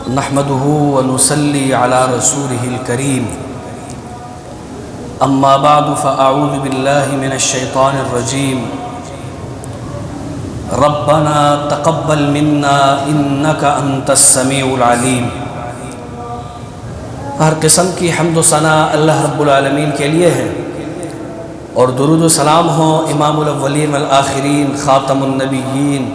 نحمده ونصلي على رسوله الكريم اما بعد فاعوذ بالله من الشيطان الرجيم ربنا تقبل منا انك انت السميع العليم۔ ہر قسم کی حمد و ثنا اللہ رب العالمین کے لیے ہے، اور درود و سلام ہو امام الاولین والآخرین خاتم النبیین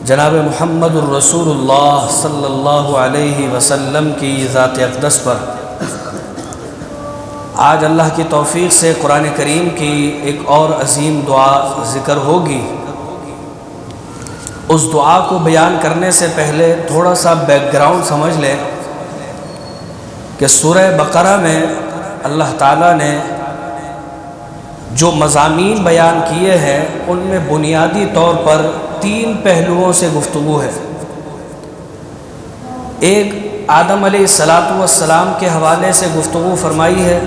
جناب محمد الرسول اللہ صلی اللہ علیہ وسلم کی ذات اقدس پر۔ آج اللہ کی توفیق سے قرآن کریم کی ایک اور عظیم دعا ذکر ہوگی۔ اس دعا کو بیان کرنے سے پہلے تھوڑا سا بیک گراؤنڈ سمجھ لیں کہ سورہ بقرہ میں اللہ تعالیٰ نے جو مضامین بیان کیے ہیں ان میں بنیادی طور پر 3 پہلوؤں سے گفتگو ہے۔ ایک آدم علیہ السلام کے حوالے سے گفتگو فرمائی ہے،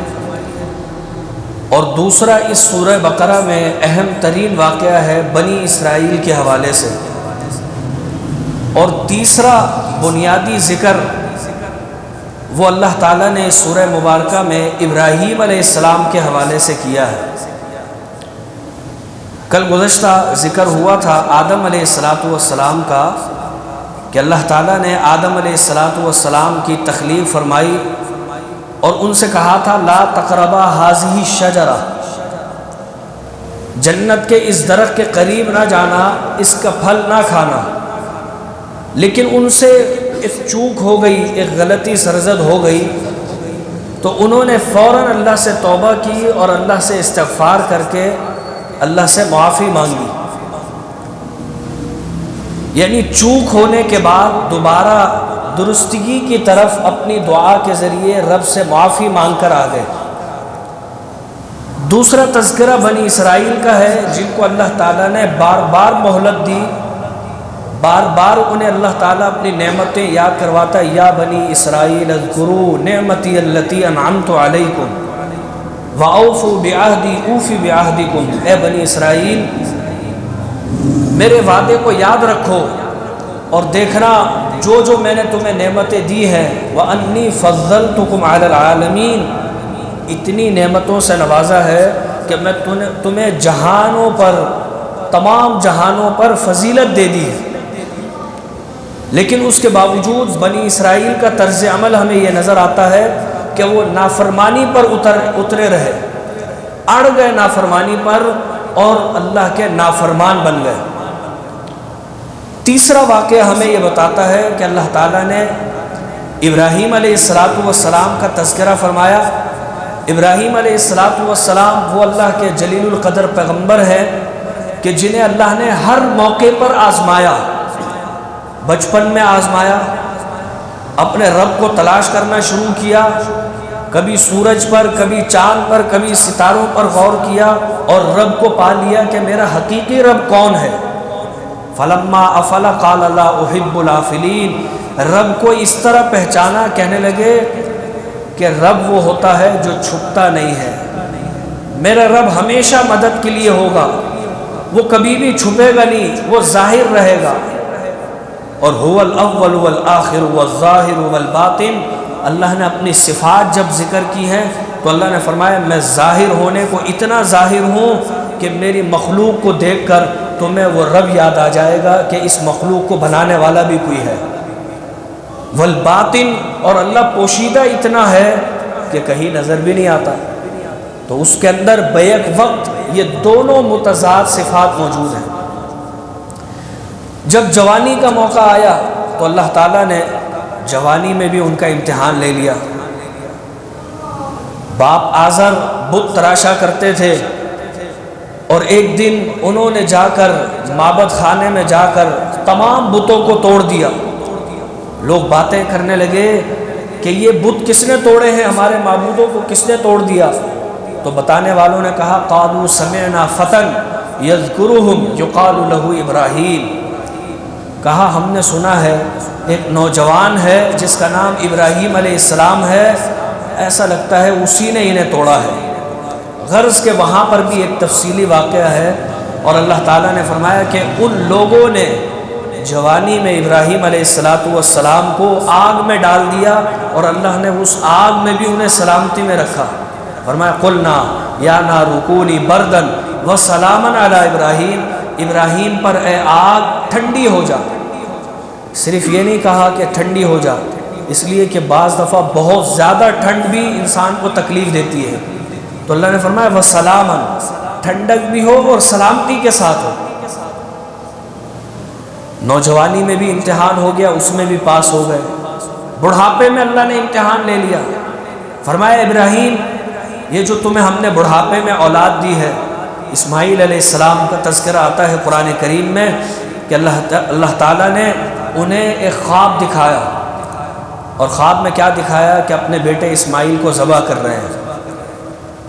اور دوسرا اس سورہ بقرہ میں اہم ترین واقعہ ہے بنی اسرائیل کے حوالے سے، اور تیسرا بنیادی ذکر وہ اللہ تعالیٰ نے اس سورہ مبارکہ میں ابراہیم علیہ السلام کے حوالے سے کیا ہے۔ کل گزشتہ ذکر ہوا تھا آدم علیہ السلام کا کہ اللہ تعالیٰ نے آدم علیہ السلام کی تخلیق فرمائی اور ان سے کہا تھا لا تقربا ھذہ الشجرہ، جنت کے اس درخت کے قریب نہ جانا، اس کا پھل نہ کھانا۔ لیکن ان سے ایک چوک ہو گئی، ایک غلطی سرزد ہو گئی، تو انہوں نے فوراً اللہ سے توبہ کی اور اللہ سے استغفار کر کے اللہ سے معافی مانگی۔ یعنی چوک ہونے کے بعد دوبارہ درستگی کی طرف اپنی دعا کے ذریعے رب سے معافی مانگ کر آ گئے۔ دوسرا تذکرہ بنی اسرائیل کا ہے، جن کو اللہ تعالیٰ نے بار بار مہلت دی، بار بار انہیں اللہ تعالیٰ اپنی نعمتیں یاد کرواتا ہے۔ یا بنی اسرائیل اذکروا نعمتی التی انعمت علیکم وَأَوْفُوا بِعَهْدِي أُوفِ بِعَهْدِكُمْ، اے بنی اسرائیل میرے وعدے کو یاد رکھو اور دیکھنا جو جو میں نے تمہیں نعمتیں دی ہیں، وَأَنِّي فَضَّلْتُكُمْ عَلَى الْعَالَمِينَ، اتنی نعمتوں سے نوازا ہے کہ میں تمہیں جہانوں پر، تمام جہانوں پر فضیلت دے دی ہے۔ لیکن اس کے باوجود بنی اسرائیل کا طرز عمل ہمیں یہ نظر آتا ہے کہ وہ نافرمانی پر اترے رہے، اڑ گئے نافرمانی پر اور اللہ کے نافرمان بن گئے۔ تیسرا واقعہ ہمیں یہ بتاتا ہے کہ اللہ تعالیٰ نے ابراہیم علیہ السلام کا تذکرہ فرمایا۔ ابراہیم علیہ السلام وہ اللہ کے جلیل القدر پیغمبر ہیں کہ جنہیں اللہ نے ہر موقع پر آزمایا، بچپن میں آزمایا، اپنے رب کو تلاش کرنا شروع کیا، کبھی سورج پر، کبھی چاند پر، کبھی ستاروں پر غور کیا اور رب کو پا لیا کہ میرا حقیقی رب کون ہے۔ فلما افل قال لا احب الافلین، رب کو اس طرح پہچانا، کہنے لگے کہ رب وہ ہوتا ہے جو چھپتا نہیں ہے، میرا رب ہمیشہ مدد کے لیے ہوگا، وہ کبھی بھی چھپے گا نہیں، وہ ظاہر رہے گا۔ اور هو الاول والآخر والظاہر والباطن، اللہ نے اپنی صفات جب ذکر کی ہیں تو اللہ نے فرمایا میں ظاہر ہونے کو اتنا ظاہر ہوں کہ میری مخلوق کو دیکھ کر تمہیں وہ رب یاد آ جائے گا کہ اس مخلوق کو بنانے والا بھی کوئی ہے۔ والباطن، اور اللہ پوشیدہ اتنا ہے کہ کہیں نظر بھی نہیں آتا۔ تو اس کے اندر بیک وقت یہ دونوں متضاد صفات موجود ہیں۔ جب جوانی کا موقع آیا تو اللہ تعالیٰ نے جوانی میں بھی ان کا امتحان لے لیا۔ باپ آزر بت تراشا کرتے تھے، اور ایک دن انہوں نے جا کر معبد خانے میں جا کر تمام بتوں کو توڑ دیا۔ لوگ باتیں کرنے لگے کہ یہ بت کس نے توڑے ہیں، ہمارے معبودوں کو کس نے توڑ دیا؟ تو بتانے والوں نے کہا قالوا سمعنا فتى یذکرہم یقال لہ ابراہیم، کہا ہم نے سنا ہے ایک نوجوان ہے جس کا نام ابراہیم علیہ السلام ہے، ایسا لگتا ہے اسی نے انہیں توڑا ہے۔ غرض کہ وہاں پر بھی ایک تفصیلی واقعہ ہے، اور اللہ تعالیٰ نے فرمایا کہ ان لوگوں نے جوانی میں ابراہیم علیہ السلام کو آگ میں ڈال دیا اور اللہ نے اس آگ میں بھی انہیں سلامتی میں رکھا. فرمایا قلنا یا نار کونی بردن وسلاما علی ابراہیم، ابراہیم پر اے آگ ٹھنڈی ہو جا. صرف یہ نہیں کہا کہ ٹھنڈی ہو جا، اس لیے کہ بعض دفعہ بہت زیادہ ٹھنڈ بھی انسان کو تکلیف دیتی ہے، تو اللہ نے فرمایا وسلاما، ٹھنڈک بھی ہو اور سلامتی کے ساتھ ہو. نوجوانی میں بھی امتحان ہو گیا، اس میں بھی پاس ہو گئے. بڑھاپے میں اللہ نے امتحان لے لیا. فرمایا ابراہیم، یہ جو تمہیں ہم نے بڑھاپے میں اولاد دی ہے، اسماعیل علیہ السلام کا تذکرہ آتا ہے قرآن کریم میں کہ اللہ تعالیٰ نے انہیں ایک خواب دکھایا، اور خواب میں کیا دکھایا کہ اپنے بیٹے اسماعیل کو ذبح کر رہے ہیں.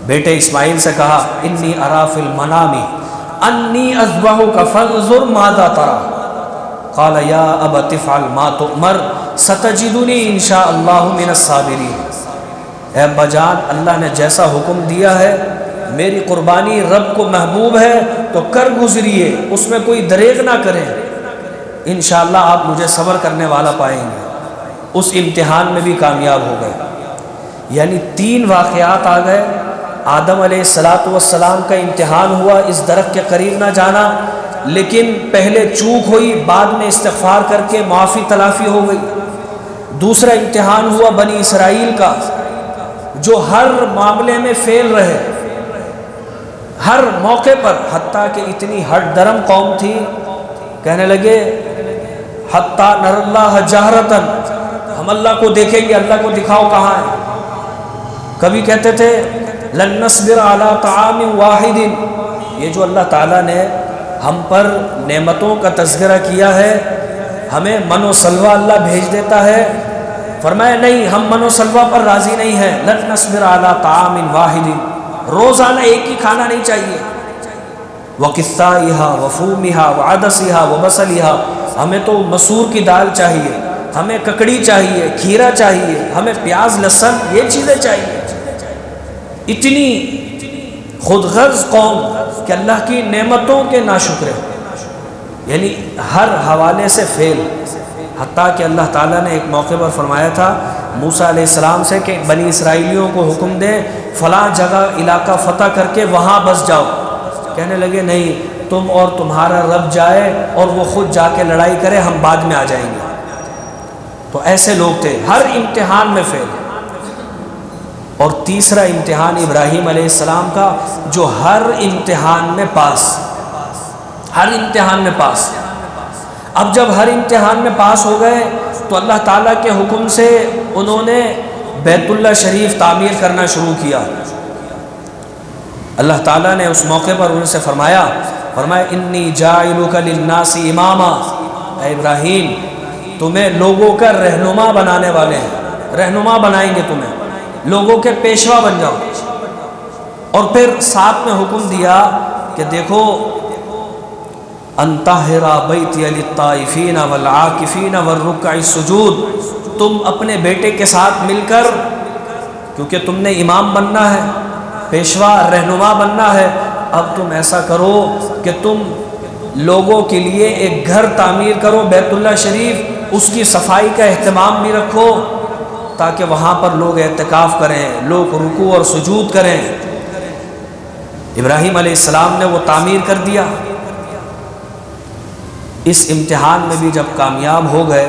بیٹے اسماعیل سے کہا انی ارا فی المنام انی اذبحک فانظر ماذا تری قال یا ابت افعل ما تؤمر ستجدنی ان شاء اللہ من الصابرین. اے ابا جان، اللہ نے جیسا حکم دیا ہے، میری قربانی رب کو محبوب ہے تو کر گزریے، اس میں کوئی دریغ نہ کریں، انشاءاللہ آپ مجھے صبر کرنے والا پائیں گے. اس امتحان میں بھی کامیاب ہو گئے. یعنی 3 واقعات آ گئے. آدم علیہ السلام کا امتحان ہوا اس درخت کے قریب نہ جانا، لیکن پہلے چوک ہوئی، بعد میں استغفار کر کے معافی تلافی ہو گئی. دوسرا امتحان ہوا بنی اسرائیل کا، جو ہر معاملے میں فیل رہے، ہر موقع پر، حتیٰ کہ اتنی ہٹ درم قوم تھی، کہنے لگے حتیٰ نر اللہ جہرتن، ہم اللہ کو دیکھیں گے، اللہ کو دکھاؤ کہاں ہے. کبھی کہتے تھے لن نصبر علی طعام واحد، یہ جو اللہ تعالیٰ نے ہم پر نعمتوں کا تذکرہ کیا ہے، ہمیں من و سلوہ اللہ بھیج دیتا ہے. فرمایا نہیں، ہم من و سلوہ پر راضی نہیں ہیں. لن نصبر علی طعام واحد، روزانہ ایک ہی کھانا نہیں چاہیے. وقثائها وفومها وعدسها وبصلها، ہمیں تو مسور کی دال چاہیے، ہمیں ککڑی چاہیے، کھیرا چاہیے، ہمیں پیاز لہسن، یہ چیزیں چاہیے. اتنی خود غرض قوم کہ اللہ کی نعمتوں کے ناشکر، یعنی ہر حوالے سے فیل. حتیٰ کہ اللہ تعالیٰ نے ایک موقع پر فرمایا تھا موسیٰ علیہ السلام سے کہ بنی اسرائیلیوں کو حکم دیں فلاں جگہ علاقہ فتح کر کے وہاں بس جاؤ. کہنے لگے نہیں، تم اور تمہارا رب جائے اور وہ خود جا کے لڑائی کرے، ہم بعد میں آ جائیں گے. تو ایسے لوگ تھے، ہر امتحان میں فیل. اور تیسرا امتحان ابراہیم علیہ السلام کا، جو ہر امتحان میں پاس، ہر امتحان میں پاس. اب جب ہر امتحان میں پاس ہو گئے تو اللہ تعالیٰ کے حکم سے انہوں نے بیت اللہ شریف تعمیر کرنا شروع کیا. اللہ تعالیٰ نے اس موقع پر ان سے فرمایا انی جاعلک للناس اماما، اے ابراہیم تمہیں لوگوں کا رہنما بنانے والے ہیں، رہنما بنائیں گے تمہیں، لوگوں کے پیشوا بن جاؤ. اور پھر ساتھ میں حکم دیا کہ دیکھو انطہر بیتی للطائفین والعاکفین والرکع السجود، تم اپنے بیٹے کے ساتھ مل کر، کیونکہ تم نے امام بننا ہے، پیشوا رہنما بننا ہے، اب تم ایسا کرو کہ تم لوگوں کے لیے ایک گھر تعمیر کرو بیت اللہ شریف، اس کی صفائی کا اہتمام بھی رکھو تاکہ وہاں پر لوگ اعتکاف کریں، لوگ رکوع اور سجود کریں. ابراہیم علیہ السلام نے وہ تعمیر کر دیا. اس امتحان میں بھی جب کامیاب ہو گئے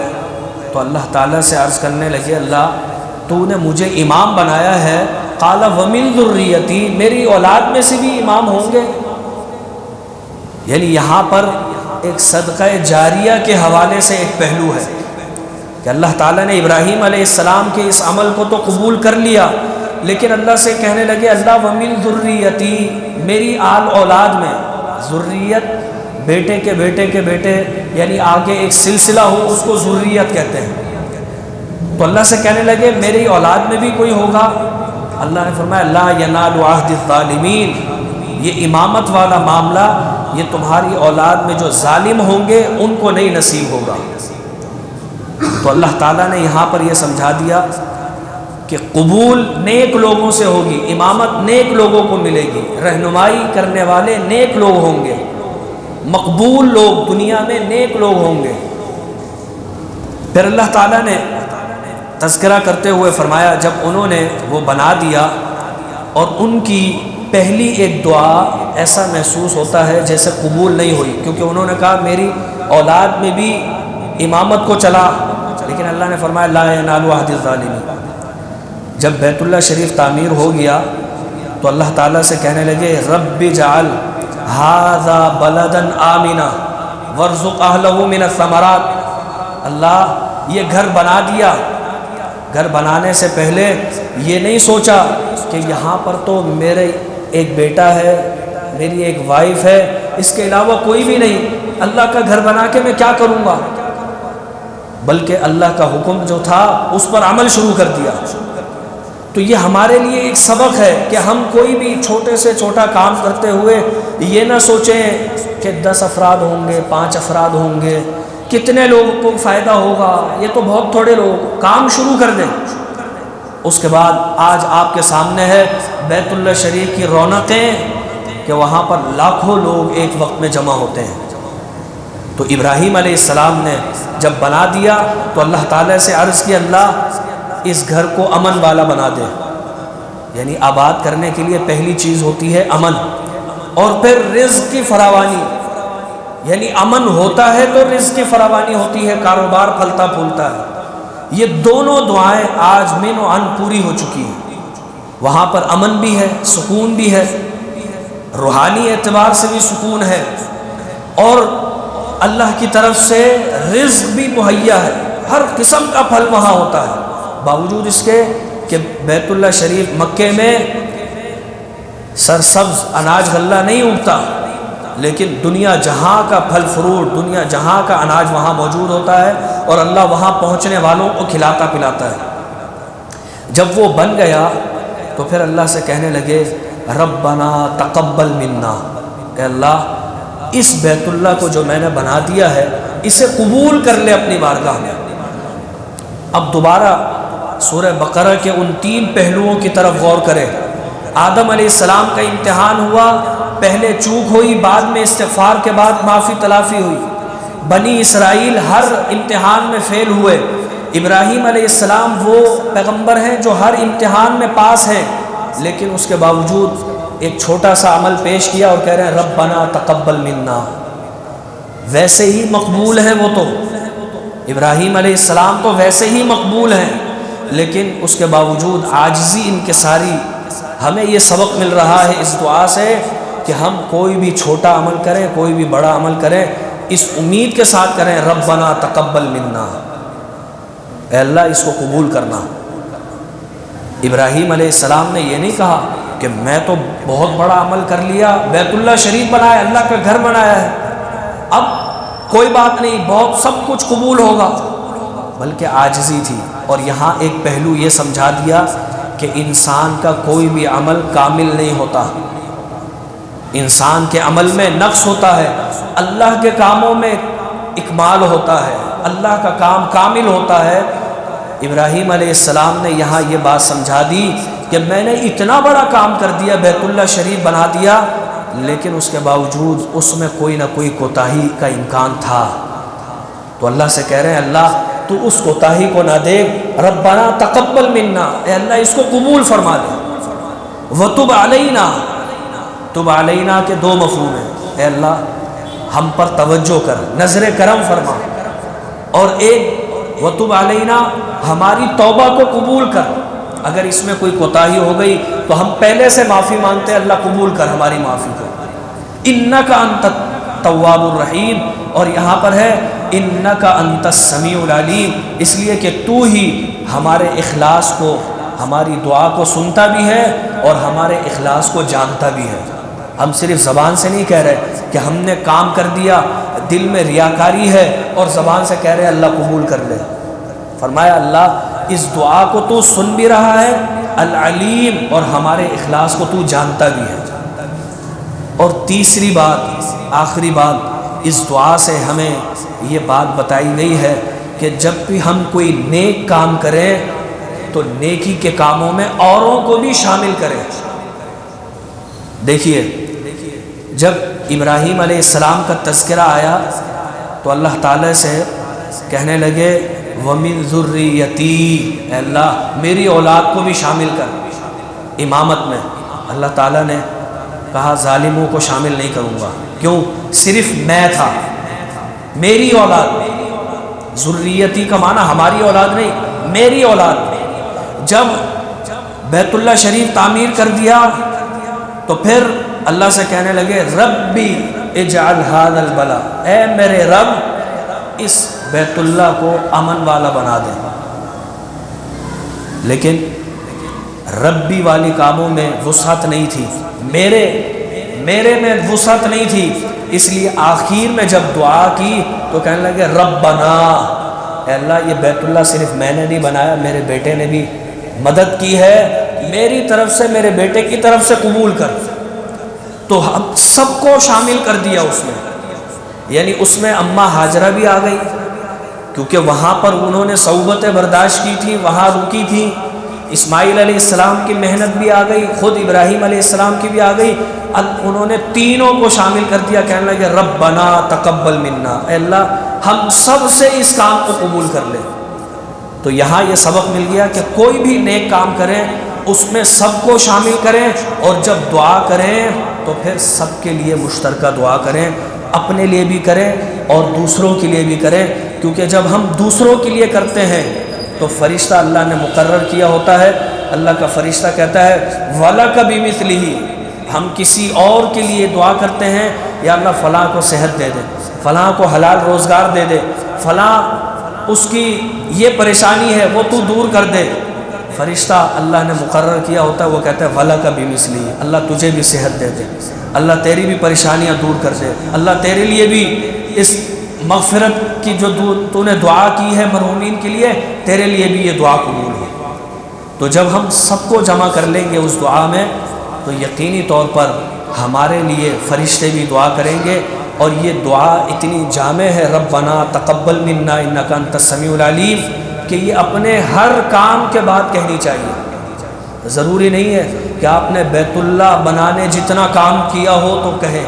تو اللہ تعالیٰ سے عرض کرنے لگے اللہ تو نے مجھے امام بنایا ہے، قال ومن ذریتی، میری اولاد میں سے بھی امام ہوں گے. یعنی یہاں پر ایک صدقہ جاریہ کے حوالے سے ایک پہلو ہے کہ اللہ تعالیٰ نے ابراہیم علیہ السلام کے اس عمل کو تو قبول کر لیا، لیکن اللہ سے کہنے لگے اللہ ومن ذریتی، میری آل اولاد میں، ذریت بیٹے کے بیٹے کے بیٹے، یعنی آگے ایک سلسلہ ہو اس کو ذریت کہتے ہیں. تو اللہ سے کہنے لگے میری اولاد میں بھی کوئی ہوگا. اللہ نے فرمایا لا ینال عہد الظالمین، یہ امامت والا معاملہ یہ تمہاری اولاد میں جو ظالم ہوں گے ان کو نہیں نصیب ہوگا. تو اللہ تعالیٰ نے یہاں پر یہ سمجھا دیا کہ قبول نیک لوگوں سے ہوگی، امامت نیک لوگوں کو ملے گی، رہنمائی کرنے والے نیک لوگ ہوں گے، مقبول لوگ دنیا میں نیک لوگ ہوں گے. پھر اللہ تعالیٰ نے تذکرہ کرتے ہوئے فرمایا جب انہوں نے وہ بنا دیا اور ان کی پہلی ایک دعا ایسا محسوس ہوتا ہے جیسے قبول نہیں ہوئی، کیونکہ انہوں نے کہا میری اولاد میں بھی امامت کو چلا، لیکن اللہ نے فرمایا لا ینال عہد الظالمین۔ جب بیت اللہ شریف تعمیر ہو گیا تو اللہ تعالیٰ سے کہنے لگے رب اجعل ھذا بلدا آمنا وارزق اہلہ من الثمرات، اللہ یہ گھر بنا دیا، گھر بنانے سے پہلے یہ نہیں سوچا کہ یہاں پر تو میرے ایک بیٹا ہے، میری ایک وائف ہے، اس کے علاوہ کوئی بھی نہیں، اللہ کا گھر بنا کے میں کیا کروں گا، بلکہ اللہ کا حکم جو تھا اس پر عمل شروع کر دیا۔ تو یہ ہمارے لیے ایک سبق ہے کہ ہم کوئی بھی چھوٹے سے چھوٹا کام کرتے ہوئے یہ نہ سوچیں کہ 10 افراد ہوں گے، 5 افراد ہوں گے، کتنے لوگوں کو فائدہ ہوگا، یہ تو بہت تھوڑے لوگ، کام شروع کر دیں۔ اس کے بعد آج آپ کے سامنے ہے بیت اللہ شریف کی رونقیں کہ وہاں پر لاکھوں لوگ ایک وقت میں جمع ہوتے ہیں۔ تو ابراہیم علیہ السلام نے جب بنا دیا تو اللہ تعالیٰ سے عرض کی اللہ اس گھر کو امن والا بنا دے، یعنی آباد کرنے کے لیے پہلی چیز ہوتی ہے امن، اور پھر رزق کی فراوانی، یعنی امن ہوتا ہے تو رزق کی فراوانی ہوتی ہے، کاروبار پھلتا پھولتا ہے۔ یہ دونوں دعائیں آج من و عن پوری ہو چکی ہیں، وہاں پر امن بھی ہے، سکون بھی ہے، روحانی اعتبار سے بھی سکون ہے، اور اللہ کی طرف سے رزق بھی مہیا ہے، ہر قسم کا پھل وہاں ہوتا ہے، باوجود اس کے کہ بیت اللہ شریف مکے میں سرسبز اناج غلہ نہیں اگتا، لیکن دنیا جہاں کا پھل فروٹ، دنیا جہاں کا اناج وہاں موجود ہوتا ہے، اور اللہ وہاں پہنچنے والوں کو کھلاتا پلاتا ہے۔ جب وہ بن گیا تو پھر اللہ سے کہنے لگے ربنا تقبل منا، اے اللہ اس بیت اللہ کو جو میں نے بنا دیا ہے اسے قبول کر لے اپنی بارگاہ میں۔ اب دوبارہ سورہ بقرہ کے ان 3 پہلوؤں کی طرف غور کریں۔ آدم علیہ السلام کا امتحان ہوا، پہلے چوک ہوئی، بعد میں استغفار کے بعد معافی تلافی ہوئی۔ بنی اسرائیل ہر امتحان میں فیل ہوئے۔ ابراہیم علیہ السلام وہ پیغمبر ہیں جو ہر امتحان میں پاس ہیں، لیکن اس کے باوجود ایک چھوٹا سا عمل پیش کیا اور کہہ رہے ہیں ربنا تقبل منا، ویسے ہی مقبول ہیں وہ تو، ابراہیم علیہ السلام تو ویسے ہی مقبول ہیں، لیکن اس کے باوجود عاجزی انکساری۔ ہمیں یہ سبق مل رہا ہے اس دعا سے کہ ہم کوئی بھی چھوٹا عمل کریں، کوئی بھی بڑا عمل کریں، اس امید کے ساتھ کریں ربنا تقبل منا، اے اللہ اس کو قبول کرنا۔ ابراہیم علیہ السلام نے یہ نہیں کہا کہ میں تو بہت بڑا عمل کر لیا، بیت اللہ شریف بنایا، اللہ کا گھر بنایا ہے، اب کوئی بات نہیں، بہت سب کچھ قبول ہوگا، بلکہ عاجزی تھی۔ اور یہاں ایک پہلو یہ سمجھا دیا کہ انسان کا کوئی بھی عمل کامل نہیں ہوتا، انسان کے عمل میں نقص ہوتا ہے، اللہ کے کاموں میں اکمال ہوتا ہے، اللہ کا کام کامل ہوتا ہے۔ ابراہیم علیہ السلام نے یہاں یہ بات سمجھا دی کہ میں نے اتنا بڑا کام کر دیا، بیت اللہ شریف بنا دیا، لیکن اس کے باوجود اس میں کوئی نہ کوئی کوتاہی کا امکان تھا۔ تو اللہ سے کہہ رہے ہیں اللہ تو اس کوتاہی کو نہ دیکھ، ربنا تقبل منا، اے اللہ اس کو قبول فرما دے، وتب علینا، تب علینا کے 2 مفہوم ہیں، اے اللہ ہم پر توجہ کر، نظر کرم فرما، اور ایک وتب علینا ہماری توبہ کو قبول کر، اگر اس میں کوئی کوتاہی ہو گئی تو ہم پہلے سے معافی مانگتے ہیں، اللہ قبول کر ہماری معافی کو، انک انت التواب الرحیم، اور یہاں پر ہے انک انت السمیع العلیم، اس لیے کہ تو ہی ہمارے اخلاص کو، ہماری دعا کو سنتا بھی ہے اور ہمارے اخلاص کو جانتا بھی ہے۔ ہم صرف زبان سے نہیں کہہ رہے کہ ہم نے کام کر دیا، دل میں ریاکاری ہے اور زبان سے کہہ رہے اللہ قبول کر لے۔ فرمایا اللہ اس دعا کو تو سن بھی رہا ہے، العلیم، اور ہمارے اخلاص کو تو جانتا بھی ہے۔ اور تیسری بات، آخری بات، اس دعا سے ہمیں یہ بات بتائی گئی ہے کہ جب بھی ہم کوئی نیک کام کریں تو نیکی کے کاموں میں اوروں کو بھی شامل کریں۔ دیکھیے جب ابراہیم علیہ السلام کا تذکرہ آیا تو اللہ تعالیٰ سے کہنے لگے وَمِن ذُرِّيَّتِي، اے اللہ میری اولاد کو بھی شامل کر امامت میں۔ اللہ تعالیٰ نے کہا ظالموں کو شامل نہیں کروں گا، کیوں؟ صرف میں تھا، میری اولاد۔ ذریتی کا معنی ہماری اولاد نہیں، میری اولاد۔ جب بیت اللہ شریف تعمیر کر دیا تو پھر اللہ سے کہنے لگے ربی اجعل ھذا البلا، اے میرے رب اس بیت اللہ کو امن والا بنا دے۔ لیکن ربی والی کاموں میں وسعت نہیں تھی، میرے میں وسعت نہیں تھی، اس لیے آخر میں جب دعا کی تو کہنے لگے ربنا، اے اللہ یہ بیت اللہ صرف میں نے نہیں بنایا، میرے بیٹے نے بھی مدد کی ہے، میری طرف سے میرے بیٹے کی طرف سے قبول کر۔ تو ہم سب کو شامل کر دیا اس میں، یعنی اس میں اماں ہاجرہ بھی آ گئی، کیونکہ وہاں پر انہوں نے صعوبتیں برداشت کی تھی، وہاں رکی تھی۔ اسماعیل علیہ السلام کی محنت بھی آ گئی، خود ابراہیم علیہ السلام کی بھی آ گئی، اب انہوں نے تینوں کو شامل کر دیا، کہنے لگے ربنا تقبل منا، اے اللہ ہم سب سے اس کام کو قبول کر لے۔ تو یہاں یہ سبق مل گیا کہ کوئی بھی نیک کام کریں اس میں سب کو شامل کریں، اور جب دعا کریں تو پھر سب کے لیے مشترکہ دعا کریں، اپنے لیے بھی کریں اور دوسروں کے لیے بھی کریں، کیونکہ جب ہم دوسروں کے لیے کرتے ہیں تو فرشتہ اللہ نے مقرر کیا ہوتا ہے، اللہ کا فرشتہ کہتا ہے وَلَكَ بِمِثْلِهِ، ہم کسی اور کے لیے دعا کرتے ہیں یا اللہ فلاں کو صحت دے دے، فلاں کو حلال روزگار دے دے، فلاں اس کی یہ پریشانی ہے وہ تو دور کر دے، فرشتہ اللہ نے مقرر کیا ہوتا ہے، وہ کہتا ہے وَلَكَ بِمِثْلِهِ، اللہ تجھے بھی صحت دے دے، اللہ تیری بھی پریشانیاں دور کر دے، اللہ تیرے لیے بھی اس مغفرت کی جو تو نے دعا کی ہے مرحومین کے لیے، تیرے لیے بھی یہ دعا قبول ہو۔ تو جب ہم سب کو جمع کر لیں گے اس دعا میں تو یقینی طور پر ہمارے لیے فرشتے بھی دعا کریں گے، اور یہ دعا اتنی جامع ہے ربنا تقبل منا انک انت السمیع العلیم کہ یہ اپنے ہر کام کے بعد کہنی چاہیے۔ ضروری نہیں ہے کہ آپ نے بیت اللہ بنانے جتنا کام کیا ہو تو کہیں،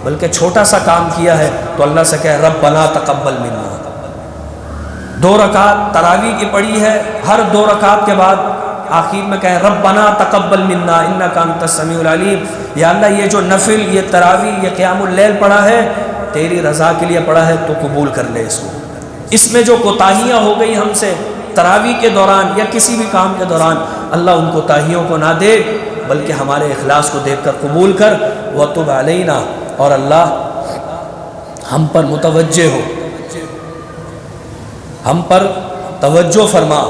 بلکہ چھوٹا سا کام کیا ہے تو اللہ سے کہے ربنا تقبل منا۔ 2 رکعت تراویح کی پڑھی ہے، ہر 2 رکعت کے بعد آخر میں کہیں ربنا تقبل منا انک انت السمیع العلیم، یا اللہ یہ جو نفل، یہ تراویح، یہ قیام اللیل پڑھا ہے تیری رضا کے لیے پڑھا ہے تو قبول کر لے اس کو۔ اس میں جو کوتاہیاں ہو گئی ہم سے تراویح کے دوران یا کسی بھی کام کے دوران، اللہ ان کوتاہیوں کو نہ دے بلکہ ہمارے اخلاص کو دیکھ کر قبول کر، وَتُبْ عَلَيْنَا، اور اللہ ہم پر متوجہ ہو، ہم پر توجہ فرما،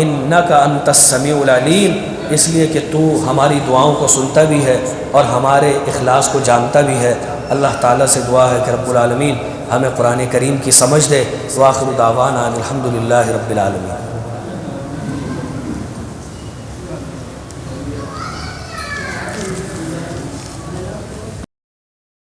انک انت السمیع العلیم، اس لیے کہ تو ہماری دعاؤں کو سنتا بھی ہے اور ہمارے اخلاص کو جانتا بھی ہے۔ اللہ تعالیٰ سے دعا ہے کہ رب العالمین ہمیں قرآن کریم کی سمجھ دے۔ وآخر دعوانا الحمدللہ رب العالمین۔